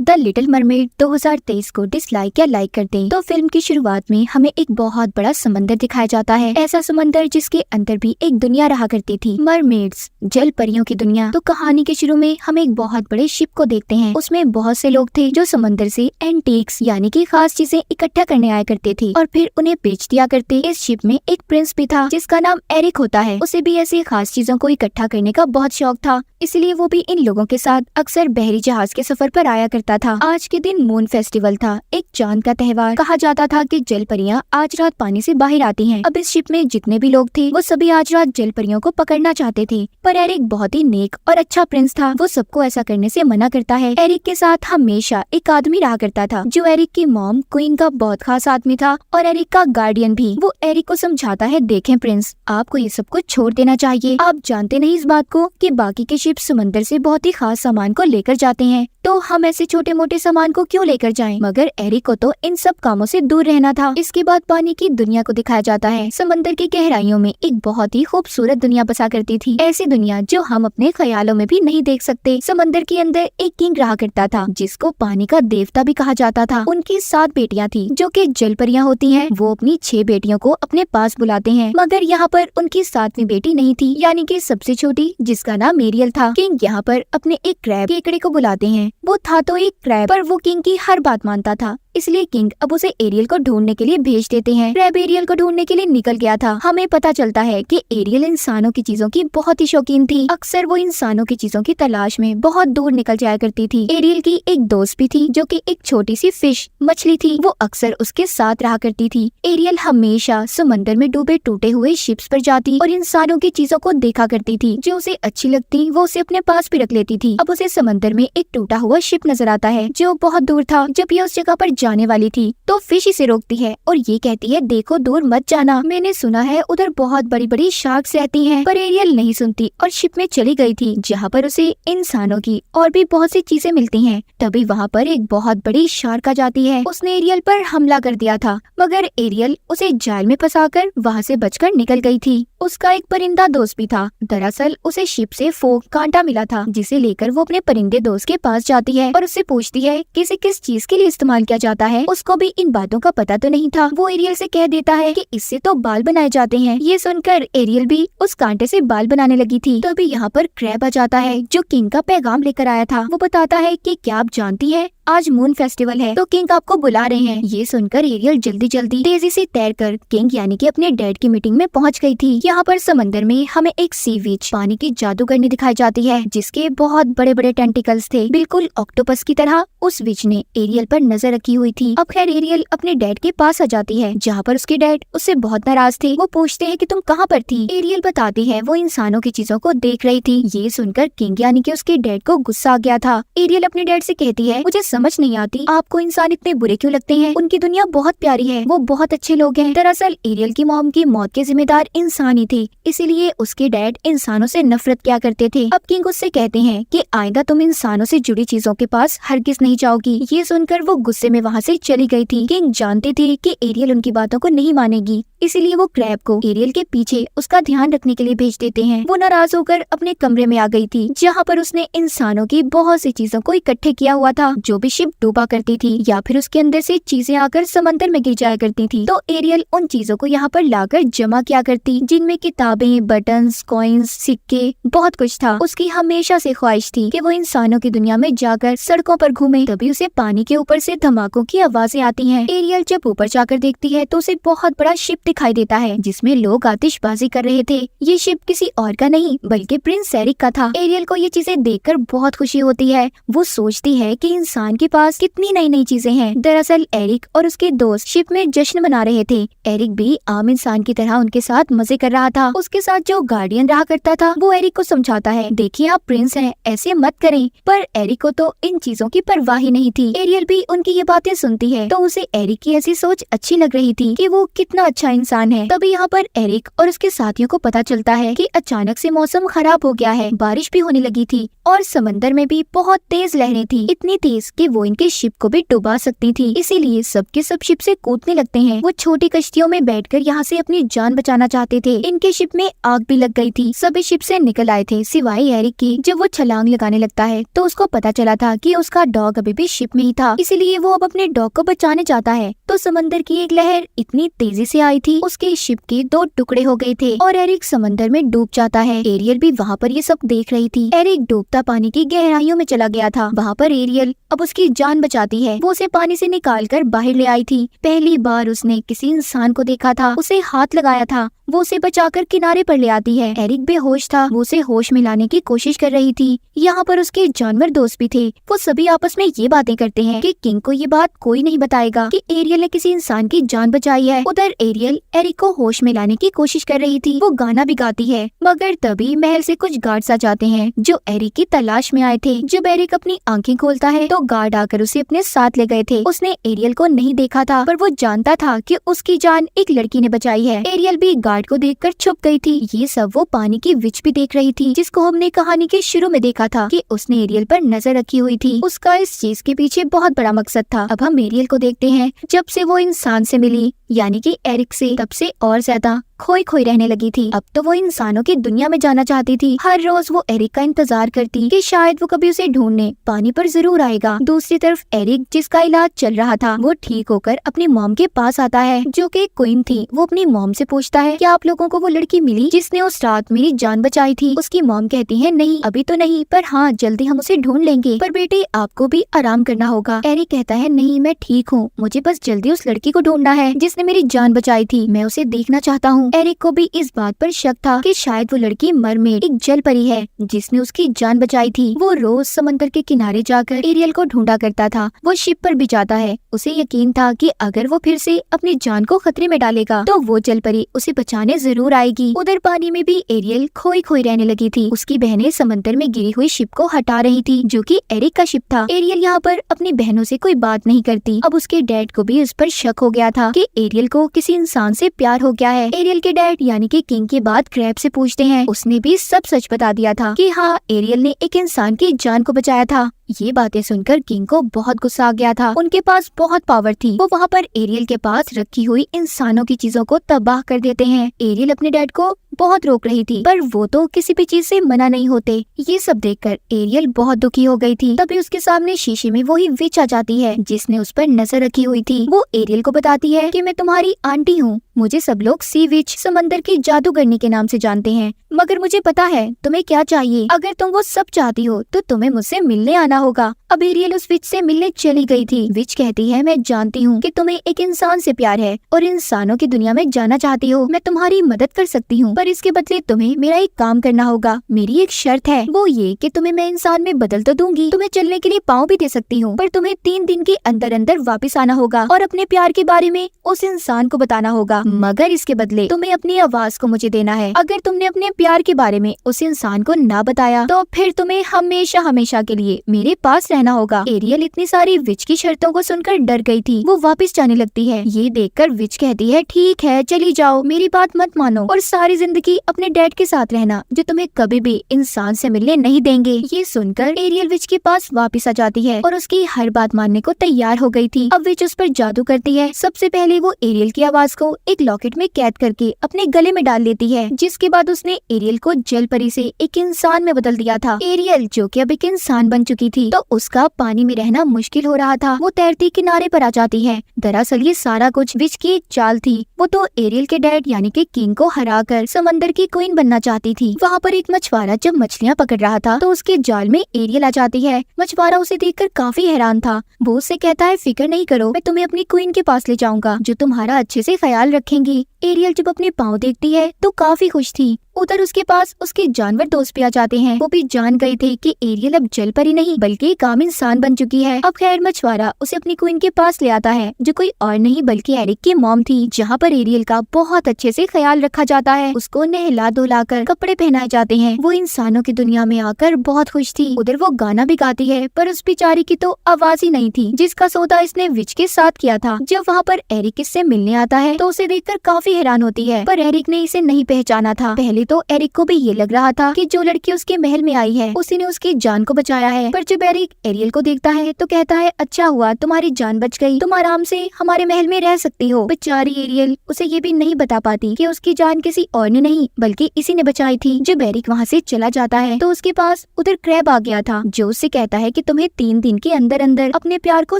The little mermaid 2023 को dislike या like कर दें तो फिल्म की शुरुआत में हमें एक बहुत बड़ा समंदर दिखाया जाता है। ऐसा समंदर जिसके अंदर भी एक दुनिया रहा करती थी, मरमेड्स, जल परियों की दुनिया। तो कहानी के शुरू में हम एक बहुत बड़े शिप को देखते हैं। उसमें बहुत से लोग थे जो समंदर से एंटीक्स यानी कि खास चीजें इकट्ठा करने आया करते थे और फिर उन्हें बेच दिया करते। इस शिप में एक प्रिंस भी था जिसका नाम एरिक होता है। उसे भी ऐसी खास चीजों को इकट्ठा करने का बहुत शौक था, इसलिए वो भी इन लोगों के साथ अक्सर बहरी जहाज के सफर पर आया करता था। आज के दिन मून फेस्टिवल था, एक चांद का त्योहार। कहा जाता था कि जल परियां आज रात पानी से बाहर आती हैं। अब इस शिप में जितने भी लोग थे वो सभी आज रात जल परियों को पकड़ना चाहते थे, पर एरिक बहुत ही नेक और अच्छा प्रिंस था। वो सबको ऐसा करने से मना करता है। एरिक के साथ हमेशा एक आदमी रहा करता था जो एरिक की मॉम क्वीन का बहुत खास आदमी था और एरिक का गार्डियन भी। वो एरिक को समझाता है, देखें प्रिंस, आपको ये सब कुछ छोड़ देना चाहिए। आप जानते नहीं इस बात को कि बाकी के शिप समंदर से बहुत ही खास सामान को लेकर जाते हैं, तो हम ऐसे छोटे मोटे सामान को क्यों लेकर जाएं? मगर एरिक को तो इन सब कामों से दूर रहना था। इसके बाद पानी की दुनिया को दिखाया जाता है। समंदर की गहराइयों में एक बहुत ही खूबसूरत दुनिया बसा करती थी, ऐसी दुनिया जो हम अपने ख्यालों में भी नहीं देख सकते। समंदर के अंदर एक किंग रहा करता था जिसको पानी का देवता भी कहा जाता था। उनकी 7 बेटियां थी जो कि जल परियां होती हैं। वो अपनी 6 बेटियों को अपने पास बुलाते हैं, मगर यहाँ पर उनकी 7वीं बेटी नहीं थी, यानी कि सबसे छोटी, जिसका नाम एरियल था। किंग यहाँ पर अपने एक क्रैब केकड़े को बुलाते हैं। वो था तो एक क्रैब, पर वो किंग की हर बात मानता था, इसलिए किंग अब उसे एरियल को ढूंढने के लिए भेज देते हैं। क्रैब एरियल को ढूंढने के लिए निकल गया था। हमें पता चलता है कि एरियल इंसानों की चीजों की बहुत ही शौकीन थी। अक्सर वो इंसानों की चीजों की तलाश में बहुत दूर निकल जाया करती थी। एरियल की एक दोस्त भी थी जो कि एक छोटी सी फिश मछली थी। वो अक्सर उसके साथ रहा करती थी। एरियल हमेशा समंदर में डूबे टूटे हुए शिप्स पर जाती और इंसानों की चीजों को देखा करती थी। जो उसे अच्छी लगती वो उसे अपने पास भी रख लेती थी। अब उसे समंदर में एक टूटा हुआ शिप नजर आता है जो बहुत दूर था। जब ये उस जगह पर जाने वाली थी तो फिश इसे रोकती है और ये कहती है, देखो दूर मत जाना, मैंने सुना है उधर बहुत बड़ी बड़ी शार्क्स रहती हैं। पर एरियल नहीं सुनती और शिप में चली गई थी जहाँ पर उसे इंसानों की और भी बहुत सी चीजें मिलती हैं। तभी वहाँ पर एक बहुत बड़ी शार्क आ जाती है। उसने एरियल पर हमला कर दिया था, मगर एरियल उसे जाल में फंसाकर वहाँ से बचकर निकल गई थी। उसका एक परिंदा दोस्त भी था। दरअसल उसे शिप से फोक कांटा मिला था, जिसे लेकर वो अपने परिंदे दोस्त के पास जाती है और उससे पूछती है कि इसे किस चीज के लिए इस्तेमाल किया जाता है। उसको भी इन बातों का पता तो नहीं था। वो एरियल से कह देता है कि इससे तो बाल बनाए जाते हैं। ये सुनकर एरियल भी उस कांटे से बाल बनाने लगी थी। तो अभी यहाँ पर क्रैब आ जाता है जो किंग का पैगाम लेकर आया था। वो बताता है कि क्या आप जानती है आज मून फेस्टिवल है, तो किंग आपको बुला रहे हैं। ये सुनकर एरियल जल्दी जल्दी तेजी से तैरकर किंग यानी कि अपने डैड की मीटिंग में पहुंच गई थी। यहाँ पर समंदर में हमें एक सी विच पानी की जादूगरनी दिखाई जाती है जिसके बहुत बड़े बड़े टेंटिकल्स थे, बिल्कुल ऑक्टोपस की तरह। उस विच ने एरियल पर नजर रखी हुई थी। अब खैर एरियल अपने डैड के पास आ जाती है जहाँ पर उसके डैड उससे बहुत नाराज थे। वो पूछते हैं कि तुम कहाँ पर थी। एरियल बताती है वो इंसानों की चीजों को देख रही थी। ये सुनकर किंग यानी कि उसके डैड को गुस्सा आ गया था। एरियल अपने डैड से कहती है, मुझे समझ नहीं आती आपको इंसान इतने बुरे क्यों लगते हैं, उनकी दुनिया बहुत प्यारी है, वो बहुत अच्छे लोग हैं। दरअसल एरियल की मॉम की मौत के जिम्मेदार इंसान ही थे, इसीलिए उसके डैड इंसानों से नफरत किया करते थे। अब किंग उससे कहते हैं कि आइंदा तुम इंसानों से जुड़ी चीजों के पास हरगिज नहीं जाओगी। ये सुनकर वो गुस्से में वहाँ से चली गई थी। किंग जानते थे कि एरियल उनकी बातों को नहीं मानेगी, इसीलिए वो क्रैब को एरियल के पीछे उसका ध्यान रखने के लिए भेज देते हैं। वो नाराज होकर अपने कमरे में आ गई थी जहाँ पर उसने इंसानों की बहुत सी चीजों को इकट्ठे किया हुआ था जो भी शिप डूबा करती थी या फिर उसके अंदर से चीजें आकर समंदर में गिर जाया करती थी। तो एरियल उन चीजों को यहाँ पर लाकर जमा किया करती, जिनमें किताबें, बटन्स, कॉइन्स, सिक्के, बहुत कुछ था। उसकी हमेशा से ख्वाहिश थी कि वो इंसानों की दुनिया में जाकर सड़कों पर घूमे। तभी उसे पानी के ऊपर से धमाकों की आवाजें आती हैं। एरियल जब ऊपर जाकर देखती है तो उसे बहुत बड़ा शिप दिखाई देता है जिसमें लोग आतिशबाजी कर रहे थे। ये शिप किसी और का नहीं बल्कि प्रिंस एरिक का था। एरियल को ये चीजें देखकर बहुत खुशी होती है। वो सोचती है कि इंसान के पास कितनी नई नई चीजें हैं। दरअसल एरिक और उसके दोस्त शिप में जश्न मना रहे थे। एरिक भी आम इंसान की तरह उनके साथ मजे कर रहा था। उसके साथ जो गार्डियन रहा करता था वो एरिक को समझाता है, देखिए आप प्रिंस हैं, ऐसे मत करें। पर एरिक को तो इन चीजों की परवाह ही नहीं थी। एरियल भी उनकी ये बातें सुनती है तो उसे एरिक की ऐसी सोच अच्छी लग रही थी कि वो कितना अच्छा इंसान है। तभी यहाँ पर एरिक और उसके साथियों को पता चलता है कि अचानक से मौसम खराब हो गया है, बारिश भी होने लगी थी और समंदर में भी बहुत तेज लहरें थी, इतनी तेज कि कि वो इनके शिप को भी डुबा सकती थी, इसीलिए सबके सब शिप से कूदने लगते हैं। वो छोटी कश्तियों में बैठकर यहाँ से अपनी जान बचाना चाहते थे। इनके शिप में आग भी लग गई थी। सभी शिप से निकल आए थे सिवाय एरिक की। जब वो छलांग लगाने लगता है तो उसको पता चला था कि उसका डॉग अभी भी शिप में ही था, इसीलिए वो अब अपने डॉग को बचाने चाहता है। तो समंदर की एक लहर इतनी तेजी से आई थी, उसके शिप के 2 टुकड़े हो गए थे और एरिक समंदर में डूब जाता है। एरियल भी वहाँ पर ये सब देख रही थी। एरिक डूबता पानी की गहराइयों में चला गया था। वहाँ पर एरियल अब उसकी जान बचाती है। वो उसे पानी से निकालकर बाहर ले आई थी। पहली बार उसने किसी इंसान को देखा था, उसे हाथ लगाया था। वो उसे बचाकर किनारे पर ले आती है। एरिक बेहोश था, वो उसे होश में लाने की कोशिश कर रही थी। यहाँ पर उसके जानवर दोस्त भी थे। वो सभी आपस में ये बातें करते हैं कि किंग को ये बात कोई नहीं बताएगा कि एरियल ने किसी इंसान की जान बचाई है। उधर एरियल एरिक को होश में लाने की कोशिश कर रही थी। वो गाना भी गाती है, मगर तभी महल से कुछ गार्ड्स आ जाते हैं जो एरिक की तलाश में आए थे। जब एरिक अपनी आंखें खोलता है तो गार्ड आकर उसे अपने साथ ले गए थे। उसने एरियल को नहीं देखा था, पर वो जानता था कि उसकी जान एक लड़की ने बचाई है। एरियल भी गार्ड को देखकर छुप गई थी। ये सब वो पानी की विच भी देख रही थी, जिसको हमने कहानी के शुरू में देखा था कि उसने एरियल पर नजर रखी हुई थी। उसका इस चीज के पीछे बहुत बड़ा मकसद था। अब हम एरियल को देखते हैं। जब से वो इंसान से मिली, यानी कि एरिक से, तब से और ज्यादा खोई खोई रहने लगी थी। अब तो वो इंसानों की दुनिया में जाना चाहती थी। हर रोज वो एरिक का इंतजार करती कि शायद वो कभी उसे ढूंढने पानी पर जरूर आएगा। दूसरी तरफ एरिक, जिसका इलाज चल रहा था, वो ठीक होकर अपनी मॉम के पास आता है, जो कि क्वीन थी। वो अपनी मॉम से पूछता है, क्या आप लोगों को वो लड़की मिली जिसने उस रात मेरी जान बचाई थी? उसकी मॉम कहती है, नहीं अभी तो नहीं, पर हाँ जल्दी हम उसे ढूंढ लेंगे। पर बेटे आपको भी आराम करना होगा। एरिक कहता है, नहीं मैं ठीक हूँ, मुझे बस जल्दी उस लड़की को ढूंढना है जिसने मेरी जान बचाई थी। मैं उसे देखना चाहता हूँ। एरिक को भी इस बात पर शक था कि शायद वो लड़की मरमेड, एक जल परी है जिसने उसकी जान बचाई थी। वो रोज समंदर के किनारे जाकर एरियल को ढूंढा करता था। वो शिप पर भी जाता है। उसे यकीन था कि अगर वो फिर से अपनी जान को खतरे में डालेगा तो वो जल परी उसे बचाने जरूर आएगी। उधर पानी में भी एरियल खोई खोई रहने लगी थी। उसकी बहनें समंदर में गिरी हुई शिप को हटा रही थी, जो कि एरिक का शिप था। एरियल यहाँ पर अपनी बहनों से कोई बात नहीं करती। अब उसके डैड को भी उस पर शक हो गया था कि एरियल को किसी इंसान से प्यार हो गया है। एरियल के डैड यानी कि किंग के बाद क्रैब से पूछते हैं। उसने भी सब सच बता दिया था कि हाँ एरियल ने एक इंसान की जान को बचाया था। ये बातें सुनकर किंग को बहुत गुस्सा आ गया था। उनके पास बहुत पावर थी। वो वहाँ पर एरियल के पास रखी हुई इंसानों की चीजों को तबाह कर देते हैं। एरियल अपने डैड को बहुत रोक रही थी, पर वो तो किसी भी चीज से मना नहीं होते। ये सब देखकर एरियल बहुत दुखी हो गई थी। तभी उसके सामने शीशे में वही विच आ जाती है जिसने उस पर नजर रखी हुई थी। वो एरियल को बताती है कि मैं तुम्हारी आंटी हूँ। मुझे सब लोग सी विच, समंदर की जादूगरनी के नाम से जानते हैं, मगर मुझे पता है तुम्हें क्या चाहिए। अगर तुम वो सब चाहती हो तो तुम्हें मुझसे मिलने आना होगा। अब एरियल उस विच से मिलने चली गई थी। विच कहती है, मैं जानती हूँ कि तुम्हें एक इंसान से प्यार है और इंसानों की दुनिया में जाना चाहती हो। मैं तुम्हारी मदद कर सकती हूँ, पर इसके बदले तुम्हें मेरा एक काम करना होगा। मेरी एक शर्त है, वो ये कि तुम्हें मैं इंसान में बदल तो दूंगी, तुम्हें चलने के लिए पाँव भी दे सकती हूँ, पर तुम्हें 3 दिन के अंदर अंदर वापस आना होगा और अपने प्यार के बारे में उस इंसान को बताना होगा। मगर इसके बदले तुम्हें अपनी आवाज को मुझे देना है। अगर तुमने अपने प्यार के बारे में उस इंसान को ना बताया तो फिर तुम्हें हमेशा हमेशा के लिए मेरे पास रहना होगा। एरियल इतनी सारी विच की शर्तों को सुनकर डर गई थी। वो वापस जाने लगती है। ये देखकर विच कहती है, ठीक है चली जाओ, मेरी बात मत मानो और सारी जिंदगी अपने डैड के साथ रहना, जो तुम्हें कभी भी इंसान से मिलने नहीं देंगे। ये सुनकर एरियल विच के पास वापस आ जाती है और उसकी हर बात मानने को तैयार हो गई थी। अब विच उस पर जादू करती है। सबसे पहले वो एरियल की आवाज को एक लॉकेट में कैद करके अपने गले में डाल लेती है, जिसके बाद उसने एरियल को जल परी से एक इंसान में बदल दिया था। एरियल जो कि अब एक इंसान बन चुकी थी, तो उसका पानी में रहना मुश्किल हो रहा था। वो तैरती किनारे पर आ जाती है। दरअसल ये सारा कुछ विच की एक चाल थी। वो तो एरियल के डैड यानी कि किंग को हराकर समंदर की क्वीन बनना चाहती थी। वहाँ पर एक मछुआरा जब मछलियाँ पकड़ रहा था तो उसके जाल में एरियल आ जाती है। मछुआरा उसे देखकर काफी हैरान था। वो उससे कहता है, फिक्र नहीं करो, मैं तुम्हें अपनी क्वीन के पास ले जाऊंगा जो तुम्हारा अच्छे से ख्याल रखेंगी। एरियल जब अपने पाँव देखती है तो काफी खुश थी। उधर उसके पास उसके जानवर दोस्त भी आ जाते हैं। वो भी जान गए थे कि एरियल अब जल परी नहीं बल्कि एक आम इंसान बन चुकी है। अब खैर मछुआरा उसे अपनी क्वीन के पास ले आता है, जो कोई और नहीं बल्कि एरिक की मॉम थी, जहाँ पर एरियल का बहुत अच्छे से ख्याल रखा जाता है। उसको नहला धुलाकर कपड़े पहनाए जाते हैं। वो इंसानों की दुनिया में आकर बहुत खुश थी। उधर वो गाना भी गाती है, पर उस बेचारी की तो आवाज ही नहीं थी जिसका सौदा इसने विच के साथ किया था। जब वहाँ पर एरिक इससे मिलने आता है तो उसे देखकर काफी हैरान होती है, पर एरिक ने इसे नहीं पहचाना था। पहले तो एरिक को भी ये लग रहा था कि जो लड़की उसके महल में आई है उसी ने उसकी जान को बचाया है। पर जब एरिक एरियल को देखता है तो कहता है अच्छा हुआ तुम्हारी जान बच गई, तुम आराम से हमारे महल में रह सकती हो। बेचारी एरियल उसे ये भी नहीं बता पाती कि उसकी जान किसी और ने नहीं बल्कि इसी ने बचाई थी। जब एरिक वहाँ से चला जाता है तो उसके पास उधर क्रैब आ गया था जो उससे कहता है कि तुम्हें 3 दिन के अंदर अंदर अपने प्यार को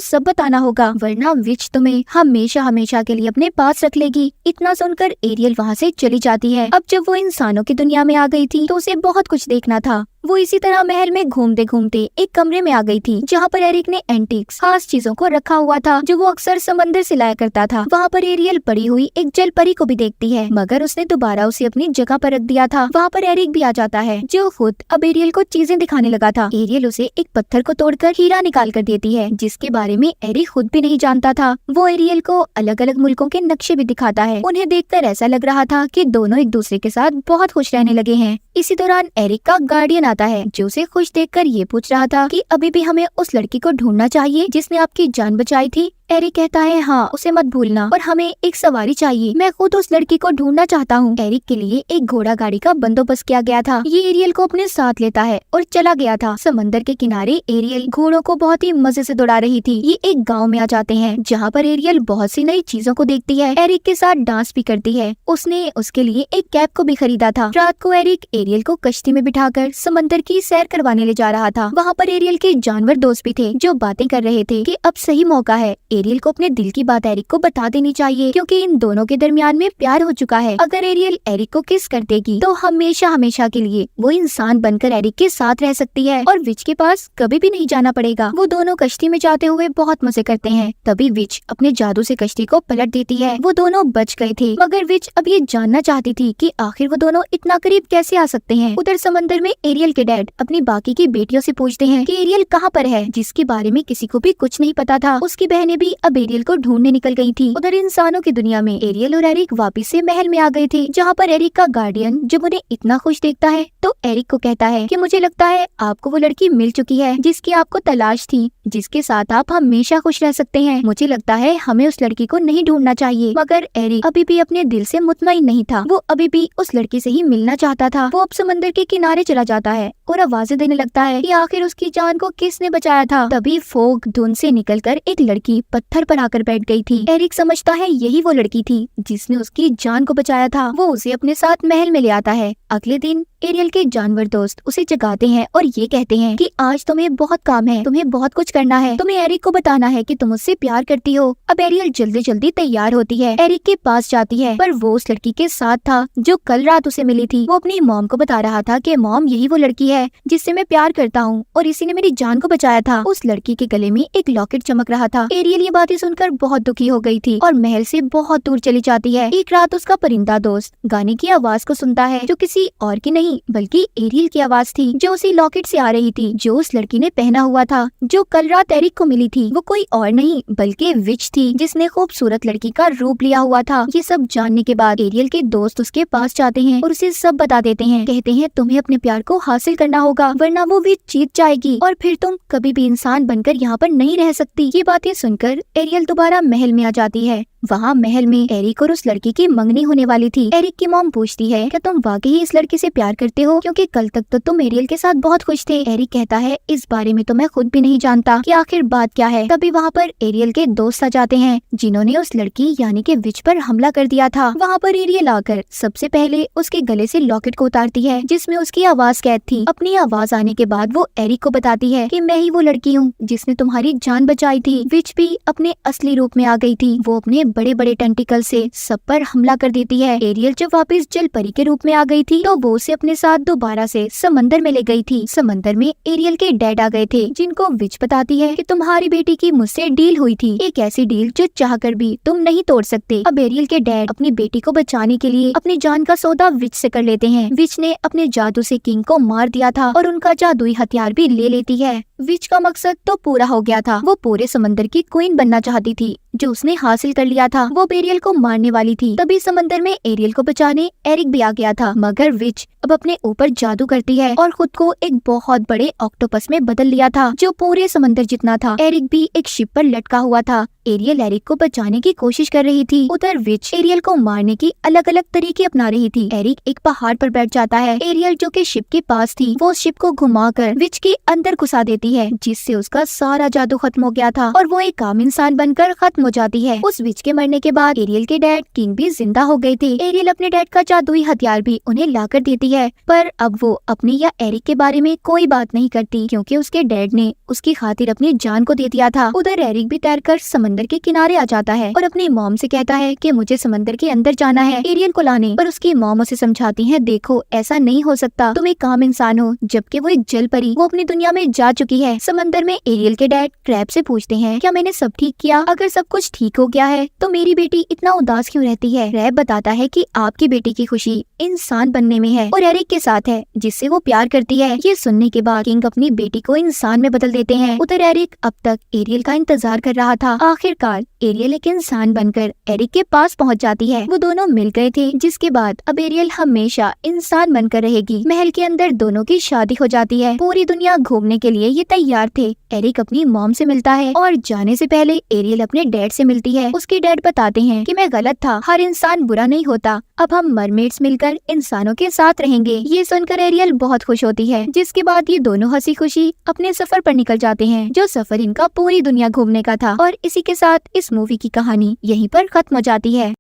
सब बताना होगा वरना विच तुम्हें हमेशा हमेशा के लिए अपने पास रख लेगी। इतना सुनकर एरियल वहाँ से चली जाती है। अब जब वो इंसानों की दुनिया में आ गई थी तो उसे बहुत कुछ देखना था। वो इसी तरह महल में घूमते घूमते एक कमरे में आ गई थी जहाँ पर एरिक ने एंटीक्स खास चीजों को रखा हुआ था जो वो अक्सर समंदर से लाया करता था। वहाँ पर एरियल पड़ी हुई एक जल परी को भी देखती है मगर उसने दोबारा उसे अपनी जगह पर रख दिया था। वहाँ पर एरिक भी आ जाता है जो खुद अब एरियल को चीजें दिखाने लगा था। एरियल उसे एक पत्थर को तोड़कर हीरा निकाल कर देती है जिसके बारे में एरिक खुद भी नहीं जानता था। वो एरियल को अलग अलग मुल्कों के नक्शे भी दिखाता है। उन्हें देखकर ऐसा लग रहा था कि दोनों एक दूसरे के साथ बहुत खुश रहने लगे हैं। इसी दौरान एरिक का गार्डियन आता है जो उसे खुश देखकर ये पूछ रहा था कि अभी भी हमें उस लड़की को ढूंढना चाहिए जिसने आपकी जान बचाई थी। एरिक कहता है हाँ उसे मत भूलना और हमें एक सवारी चाहिए, मैं खुद उस लड़की को ढूंढना चाहता हूँ। एरिक के लिए एक घोड़ा गाड़ी का बंदोबस्त किया गया था। ये एरियल को अपने साथ लेता है और चला गया था। समंदर के किनारे एरियल घोड़ों को बहुत ही मजे से दौड़ा रही थी। ये एक गाँव में आ जाते हैं जहाँ पर एरियल बहुत सी नई चीजों को देखती है। एरिक के साथ डांस भी करती है। उसने उसके लिए एक कैप को भी खरीदा था। रात को एरिक एरियल को कश्ती में बिठाकर समंदर की सैर करवाने ले जा रहा था। वहाँ पर एरियल के जानवर दोस्त भी थे जो बातें कर रहे थे कि अब सही मौका है, एरियल को अपने दिल की बात एरिक को बता देनी चाहिए क्योंकि इन दोनों के दरमियान में प्यार हो चुका है। अगर एरियल एरिक को किस कर देगी तो हमेशा हमेशा के लिए वो इंसान बनकर एरिक के साथ रह सकती है और विच के पास कभी भी नहीं जाना पड़ेगा। वो दोनों कश्ती में जाते हुए बहुत मजे करते हैं। तभी विच अपने जादू से कश्ती को पलट देती है। वो दोनों बच गए थे मगर विच अब ये जानना चाहती थी कि आखिर वो दोनों इतना करीब कैसे आ सकते हैं। उधर समंदर में एरियल के डैड अपनी बाकी की बेटियों से पूछते हैं कि एरियल कहाँ पर है, जिसके बारे में किसी को भी कुछ नहीं पता था। उसकी बहनें भी अब एरियल को ढूंढने निकल गई थी। उधर इंसानों की दुनिया में एरियल और एरिक वापिस से महल में आ गए थे जहाँ पर एरिक का गार्डियन जब उन्हें इतना खुश देखता है तो एरिक को कहता है कि मुझे लगता है आपको वो लड़की मिल चुकी है जिसकी आपको तलाश थी, जिसके साथ आप हमेशा खुश रह सकते हैं। मुझे लगता है हमें उस लड़की को नहीं ढूंढना चाहिए। मगर एरिक अभी भी अपने दिल से मुतमईन नहीं था। वो अभी भी उस लड़की से ही मिलना चाहता था। वो अब समंदर के किनारे चला जाता है और आवाजें देने लगता है कि आखिर उसकी जान को किसने बचाया था। तभी फोग धुंध से निकलकर एक लड़की पत्थर पर आकर बैठ गई थी। एरिक समझता है यही वो लड़की थी जिसने उसकी जान को बचाया था। वो उसे अपने साथ महल में ले आता है। अगले दिन एरियल के जानवर दोस्त उसे जगाते हैं और ये कहते हैं कि आज तुम्हें बहुत काम है, तुम्हें बहुत कुछ करना है, तुम्हें एरिक को बताना है कि तुम उससे प्यार करती हो। अब एरियल जल्दी जल्दी तैयार होती है, एरिक के पास जाती है पर वो उस लड़की के साथ था जो कल रात उसे मिली थी। वो अपनी मॉम को बता रहा था कि मॉम यही वो लड़की है जिससे मैं प्यार करता हूँ और इसी ने मेरी जान को बचाया था। उस लड़की के गले में एक लॉकेट चमक रहा था। एरियल ये बातें सुनकर बहुत दुखी हो गई थी और महल से बहुत दूर चली जाती है। एक रात उसका परिंदा दोस्त गाने की आवाज को सुनता है जो किसी और की नहीं बल्कि एरियल की आवाज थी जो उसी लॉकेट से आ रही थी जो उस लड़की ने पहना हुआ था जो कल रात एरिक को मिली थी। वो कोई और नहीं बल्कि विच थी जिसने खूबसूरत लड़की का रूप लिया हुआ था। ये सब जानने के बाद एरियल के दोस्त उसके पास जाते हैं और उसे सब बता देते हैं। कहते हैं तुम्हें अपने प्यार को हासिल करना होगा वरना वो विच जीत जाएगी और फिर तुम कभी भी इंसान बनकर यहाँ पर नहीं रह सकती। ये बातें सुनकर एरियल दोबारा महल में आ जाती है। वहाँ महल में एरिक और उस लड़की की मंगनी होने वाली थी। एरिक की मॉम पूछती है क्या तुम वाकई इस लड़की से प्यार करते हो क्योंकि कल तक तो तुम एरियल के साथ बहुत खुश थे। एरिक कहता है इस बारे में तो मैं खुद भी नहीं जानता कि आखिर बात क्या है। तभी वहाँ पर एरियल के दोस्त आ जाते हैं जिन्होंने उस लड़की यानी कि विच पर हमला कर दिया था। वहाँ पर एरियल आकर सबसे पहले उसके गले से लॉकेट को उतारती है जिसमें उसकी आवाज कैद थी। अपनी आवाज आने के बाद वो एरिक को बताती है कि मैं ही वो लड़की हूँ जिसने तुम्हारी जान बचाई थी। विच भी अपने असली रूप में आ गई थी। वो अपने बड़े बड़े टेंटिकल से सब पर हमला कर देती है। एरियल जब वापस जल परी के रूप में आ गई थी तो वो उसे अपने साथ दोबारा से समंदर में ले गई थी। समंदर में एरियल के डैड आ गए थे जिनको विच बताती है कि तुम्हारी बेटी की मुझसे डील हुई थी, एक ऐसी डील जो चाहकर भी तुम नहीं तोड़ सकते। अब एरियल के डैड अपनी बेटी को बचाने के लिए अपनी जान का सौदा विच से कर लेते हैं। विच ने अपने जादू से किंग को मार दिया था और उनका जादुई हथियार भी ले लेती है। विच का मकसद तो पूरा हो गया था। वो पूरे समंदर की क्वीन बनना चाहती थी जो उसने हासिल कर लिया। लिया था। वो एरियल को मारने वाली थी। तभी समंदर में एरियल को बचाने एरिक भी आ गया था, मगर विच अब अपने ऊपर जादू करती है और खुद को एक बहुत बड़े ऑक्टोपस में बदल लिया था जो पूरे समंदर जितना था। एरिक भी एक शिप पर लटका हुआ था। एरियल एरिक को बचाने की कोशिश कर रही थी, उधर विच एरियल को मारने की अलग अलग तरीके अपना रही थी। एरिक एक पहाड़ पर बैठ जाता है। एरियल जो कि शिप के पास थी वो शिप को घुमाकर विच के अंदर घुसा देती है, जिससे उसका सारा जादू खत्म हो गया था और वो एक आम इंसान बनकर खत्म हो जाती है। उस विच के मरने के बाद एरियल के डैड किंग भी जिंदा हो गए थे। एरियल अपने डैड का जादुई हथियार भी उन्हें लाकर देती है, पर अब वो अपनी या एरिक के बारे में कोई बात नहीं करती क्योंकि उसके डैड ने उसकी खातिर अपनी जान को दे दिया था। उधर एरिक भी तैरकर समंदर के किनारे आ जाता है और अपनी मॉम से कहता है कि मुझे समंदर के अंदर जाना है एरियल को लाने, पर उसकी मॉम उसे समझाती है, देखो ऐसा नहीं हो सकता, तुम एक आम इंसान हो जबकि वो एक जल परी, वो अपनी दुनिया में जा चुकी है। समंदर में एरियल के डैड क्रैब से पूछते हैं, क्या मैंने सब ठीक किया? अगर सब कुछ ठीक हो गया है तो मेरी बेटी इतना उदास क्यों रहती है? क्रैब बताता है कि आपकी बेटी की खुशी इंसान बनने में है और एरिक के साथ है जिससे वो प्यार करती है। ये सुनने के बाद किंग अपनी बेटी को इंसान में बदल देते हैं। उधर एरिक अब तक एरियल का इंतजार कर रहा था। आखिरकार एरियल एक इंसान बनकर एरिक के पास पहुंच जाती है। वो दोनों मिल गए थे, जिसके बाद अब एरियल हमेशा इंसान बनकर रहेगी। महल के अंदर दोनों की शादी हो जाती है। पूरी दुनिया घूमने के लिए ये तैयार थे। एरिक अपनी मॉम से मिलता है और जाने से पहले एरियल अपने डैड से मिलती है। उसके डैड बताते हैं कि मैं गलत था, हर इंसान बुरा नहीं होता, अब हम मरमेड्स मिलकर इंसानों के साथ रहेंगे। ये सुनकर एरियल बहुत खुश होती है, जिसके बाद ये दोनों हंसी खुशी अपने सफर पर निकल जाते हैं, जो सफर इनका पूरी दुनिया घूमने का था। और इसी के साथ इस मूवी की कहानी यहीं पर खत्म हो जाती है।